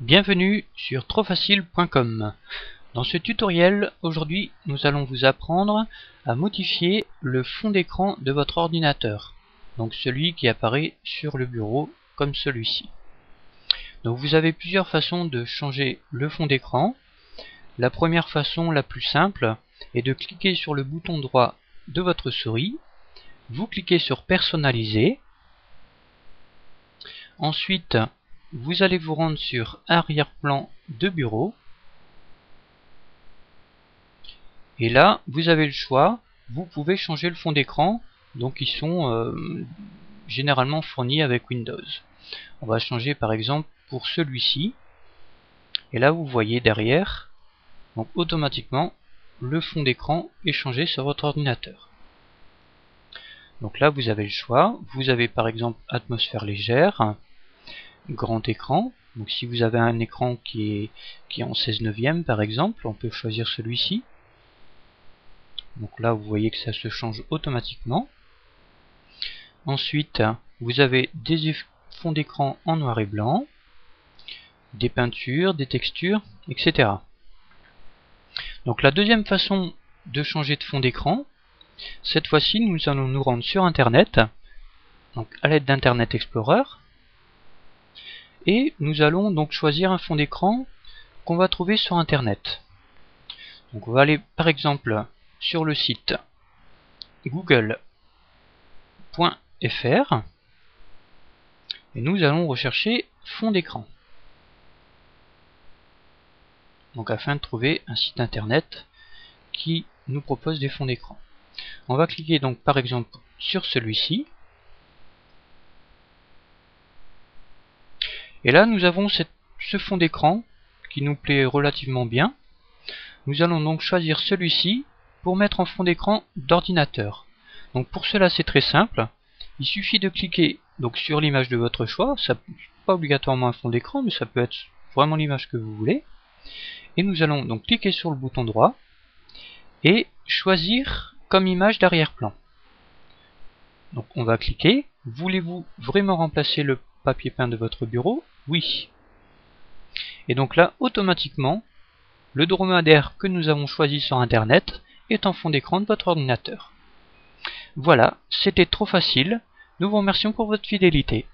Bienvenue sur trofacile.com. Dans ce tutoriel, aujourd'hui, nous allons vous apprendre à modifier le fond d'écran de votre ordinateur. Donc celui qui apparaît sur le bureau comme celui-ci. Donc vous avez plusieurs façons de changer le fond d'écran. La première façon, la plus simple, est de cliquer sur le bouton droit de votre souris. Vous cliquez sur personnaliser. Ensuite, vous allez vous rendre sur arrière-plan de bureau. Et là, vous avez le choix. Vous pouvez changer le fond d'écran. Donc ils sont généralement fournis avec Windows. On va changer par exemple pour celui-ci. Et là, vous voyez derrière, donc automatiquement, le fond d'écran est changé sur votre ordinateur. Donc là, vous avez le choix. Vous avez par exemple atmosphère légère, grand écran. Donc si vous avez un écran qui est en 16/9 par exemple, on peut choisir celui-ci. Donc là, vous voyez que ça se change automatiquement. Ensuite, vous avez des fonds d'écran en noir et blanc, des peintures, des textures, etc. Donc la deuxième façon de changer de fond d'écran, cette fois-ci, nous allons nous rendre sur Internet, donc à l'aide d'Internet Explorer, et nous allons donc choisir un fond d'écran qu'on va trouver sur Internet. Donc on va aller par exemple sur le site google.fr et nous allons rechercher fond d'écran. Donc afin de trouver un site internet qui nous propose des fonds d'écran. On va cliquer donc par exemple sur celui-ci. Et là nous avons ce fond d'écran qui nous plaît relativement bien. Nous allons donc choisir celui-ci pour mettre en fond d'écran d'ordinateur. Donc pour cela c'est très simple. Il suffit de cliquer donc sur l'image de votre choix. Ça n'est pas obligatoirement un fond d'écran, mais ça peut être vraiment l'image que vous voulez. Et nous allons donc cliquer sur le bouton droit et choisir comme image d'arrière-plan. Donc on va cliquer. Voulez-vous vraiment remplacer le papier peint de votre bureau? Oui. Et donc là, automatiquement, le dromadaire que nous avons choisi sur Internet est en fond d'écran de votre ordinateur. Voilà, c'était trop facile. Nous vous remercions pour votre fidélité.